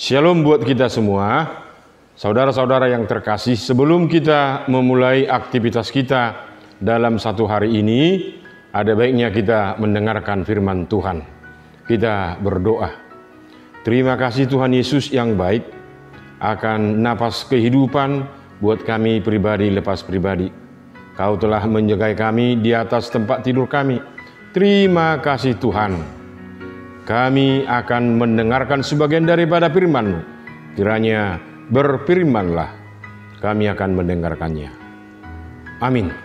Shalom buat kita semua, saudara-saudara yang terkasih. Sebelum kita memulai aktivitas kita dalam satu hari ini, ada baiknya kita mendengarkan firman Tuhan. Kita berdoa. Terima kasih Tuhan Yesus yang baik akan napas kehidupan buat kami pribadi lepas pribadi. Kau telah menjaga kami di atas tempat tidur kami. Terima kasih Tuhan. Kami akan mendengarkan sebagian daripada firman-Mu. Kiranya berfirmanlah, kami akan mendengarkannya. Amin.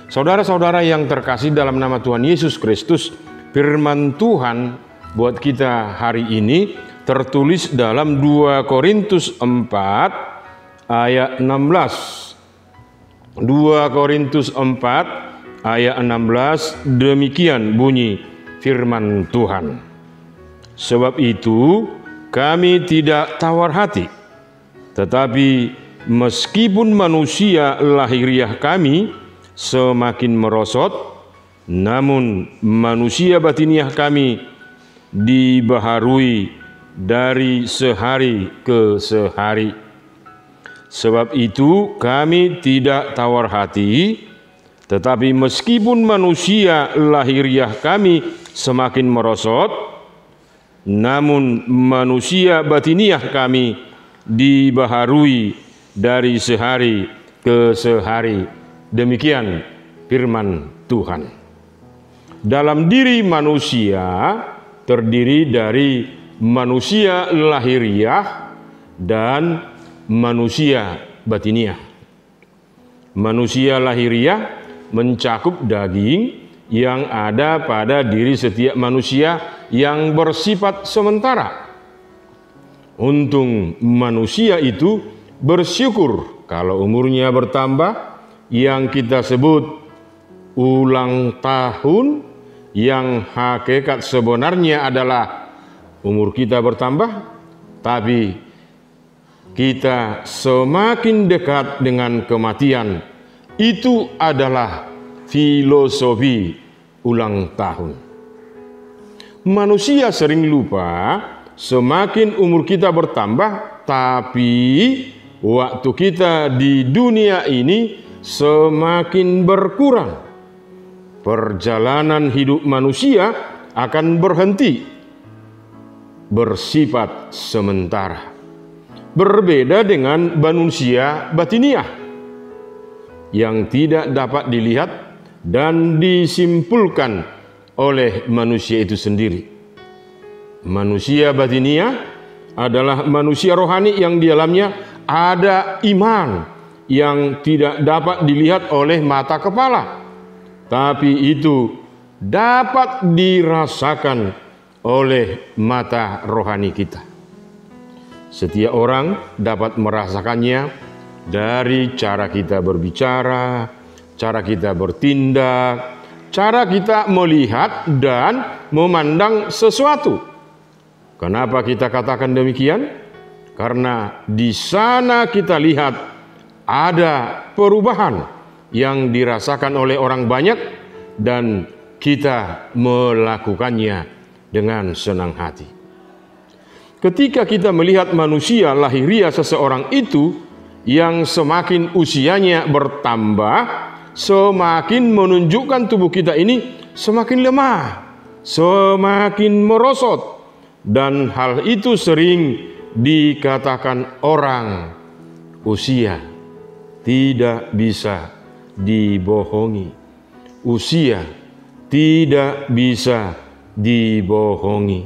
Saudara-saudara yang terkasih dalam nama Tuhan Yesus Kristus, firman Tuhan buat kita hari ini tertulis dalam 2 Korintus 4 ayat 16. 2 Korintus 4 ayat 16, demikian bunyi firman Tuhan. Sebab itu kami tidak tawar hati, tetapi meskipun manusia lahiriah kami semakin merosot, namun manusia batiniah kami dibaharui dari sehari ke sehari. Sebab itu kami tidak tawar hati, tetapi meskipun manusia lahiriah kami semakin merosot, namun manusia batiniah kami dibaharui dari sehari ke sehari. Demikian firman Tuhan. Dalam diri manusia terdiri dari manusia lahiriah dan manusia batiniah. Manusia lahiriah mencakup daging yang ada pada diri setiap manusia yang bersifat sementara. Untung manusia itu bersyukur kalau umurnya bertambah, yang kita sebut ulang tahun, yang hakikat sebenarnya adalah umur kita bertambah, tapi kita semakin dekat dengan kematian. Itu adalah filosofi ulang tahun. Manusia sering lupa semakin umur kita bertambah, tapi waktu kita di dunia ini semakin berkurang. Perjalanan hidup manusia akan berhenti, bersifat sementara. Berbeda dengan manusia batiniah yang tidak dapat dilihat dan disimpulkan oleh manusia itu sendiri. Manusia batiniah adalah manusia rohani yang di dalamnya ada iman yang tidak dapat dilihat oleh mata kepala, tapi itu dapat dirasakan oleh mata rohani kita. Setiap orang dapat merasakannya dari cara kita berbicara, cara kita bertindak, cara kita melihat dan memandang sesuatu. Kenapa kita katakan demikian? Karena di sana kita lihat ada perubahan yang dirasakan oleh orang banyak dan kita melakukannya dengan senang hati. Ketika kita melihat manusia lahiriah seseorang itu yang semakin usianya bertambah, semakin menunjukkan tubuh kita ini semakin lemah, semakin merosot. Dan hal itu sering dikatakan orang, usia tidak bisa dibohongi. Usia tidak bisa dibohongi.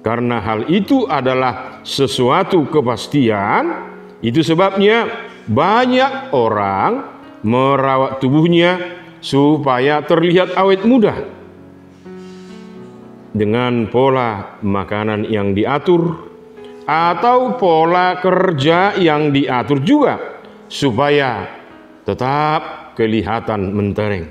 Karena hal itu adalah sesuatu kepastian, itu sebabnya banyak orang merawat tubuhnya supaya terlihat awet muda dengan pola makanan yang diatur atau pola kerja yang diatur juga supaya tetap kelihatan mentereng.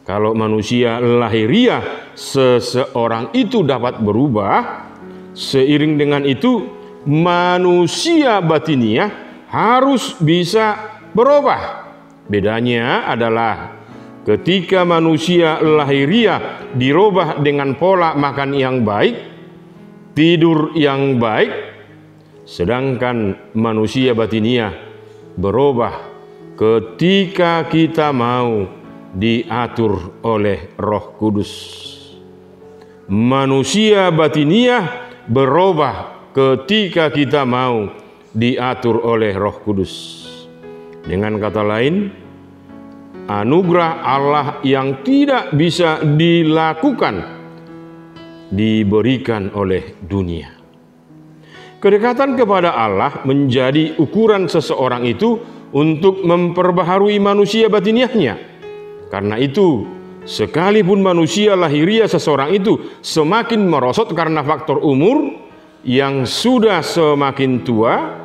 Kalau manusia lahiriah seseorang itu dapat berubah, seiring dengan itu manusia batiniah harus bisa berubah. Bedanya adalah ketika manusia lahiriah dirubah dengan pola makan yang baik, tidur yang baik, sedangkan manusia batiniah berubah ketika kita mau diatur oleh Roh Kudus. Manusia batiniah berubah ketika kita mau diatur oleh Roh Kudus. Dengan kata lain, anugerah Allah yang tidak bisa dilakukan diberikan oleh dunia. Kedekatan kepada Allah menjadi ukuran seseorang itu untuk memperbaharui manusia batiniahnya. Karena itu, sekalipun manusia lahiriah seseorang itu semakin merosot karena faktor umur yang sudah semakin tua,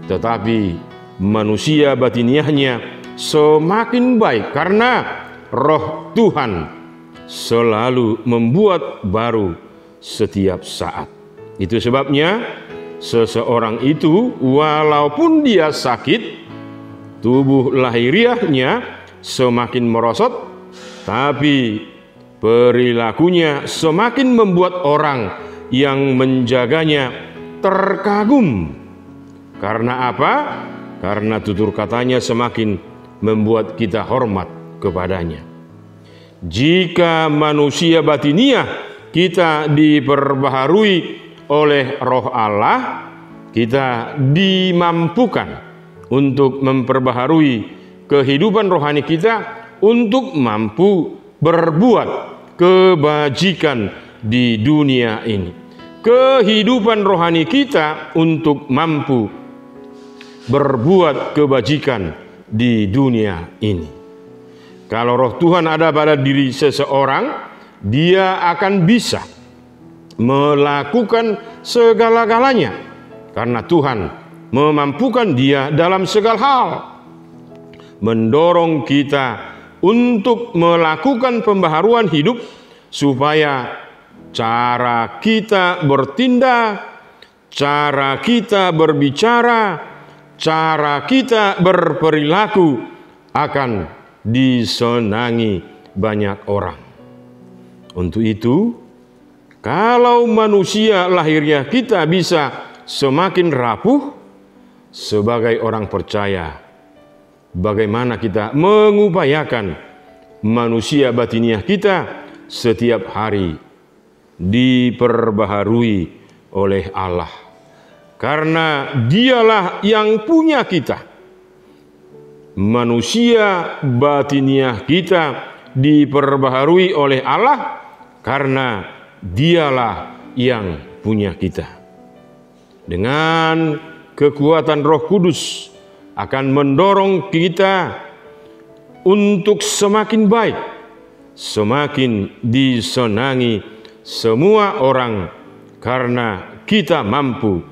tetapi manusia batiniahnya semakin baik karena Roh Tuhan selalu membuat baru setiap saat. Itu sebabnya seseorang itu walaupun dia sakit, tubuh lahiriahnya semakin merosot, tapi perilakunya semakin membuat orang yang menjaganya terkagum. Karena apa? Karena tutur katanya semakin membuat kita hormat kepadanya. Jika manusia batiniah kita diperbaharui oleh Roh Allah, kita dimampukan untuk memperbaharui kehidupan rohani kita untuk mampu berbuat kebajikan di dunia ini. Kehidupan rohani kita untuk mampu berbuat kebajikan di dunia ini. Kalau Roh Tuhan ada pada diri seseorang, dia akan bisa melakukan segala-galanya karena Tuhan memampukan dia dalam segala hal, mendorong kita untuk melakukan pembaharuan hidup supaya cara kita bertindak, cara kita berbicara, cara kita berperilaku akan disenangi banyak orang. Untuk itu, kalau manusia lahiriah kita bisa semakin rapuh sebagai orang percaya, bagaimana kita mengupayakan manusia batiniah kita setiap hari diperbaharui oleh Allah, karena Dialah yang punya kita. Manusia batiniah kita diperbaharui oleh Allah karena Dialah yang punya kita. Dengan kekuatan Roh Kudus akan mendorong kita untuk semakin baik, semakin disenangi semua orang karena kita mampu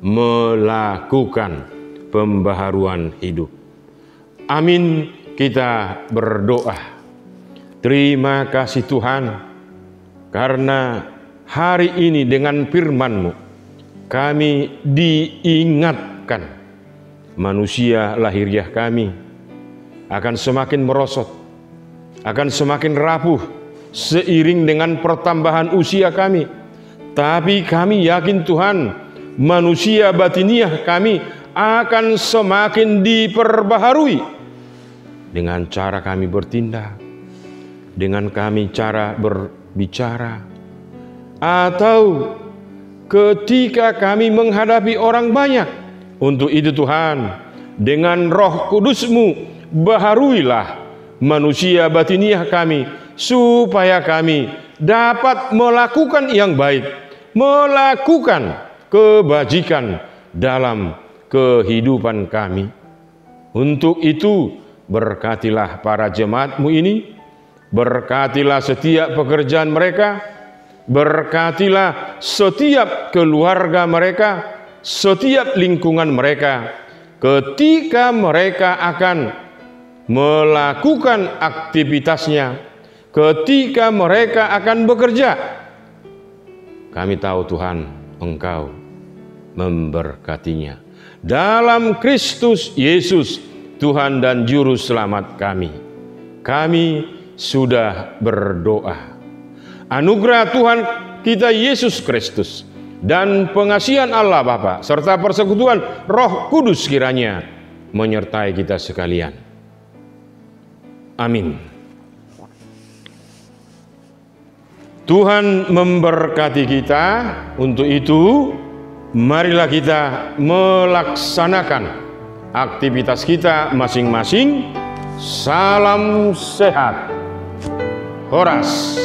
melakukan pembaharuan hidup. Amin. Kita berdoa. Terima kasih Tuhan, karena hari ini dengan firman-Mu kami diingatkan manusia lahiriah kami akan semakin merosot, akan semakin rapuh seiring dengan pertambahan usia kami. Tapi kami yakin Tuhan, manusia batiniah kami akan semakin diperbaharui dengan cara kami bertindak, dengan kami cara berbicara, atau ketika kami menghadapi orang banyak. Untuk itu Tuhan, dengan Roh Kudus-Mu baharuilah manusia batiniah kami, supaya kami dapat melakukan yang baik, melakukan kebajikan dalam kehidupan kami. Untuk itu berkatilah para jemaat-Mu ini, berkatilah setiap pekerjaan mereka, berkatilah setiap keluarga mereka, setiap lingkungan mereka, ketika mereka akan melakukan aktivitasnya, ketika mereka akan bekerja. Kami tahu Tuhan, Engkau memberkatinya. Dalam Kristus Yesus, Tuhan dan Juru Selamat kami, kami sudah berdoa. Anugerah Tuhan kita Yesus Kristus, dan pengasihan Allah Bapa serta persekutuan Roh Kudus kiranya menyertai kita sekalian. Amin. Tuhan memberkati kita. Untuk itu, marilah kita melaksanakan aktivitas kita masing-masing. Salam sehat. Horas.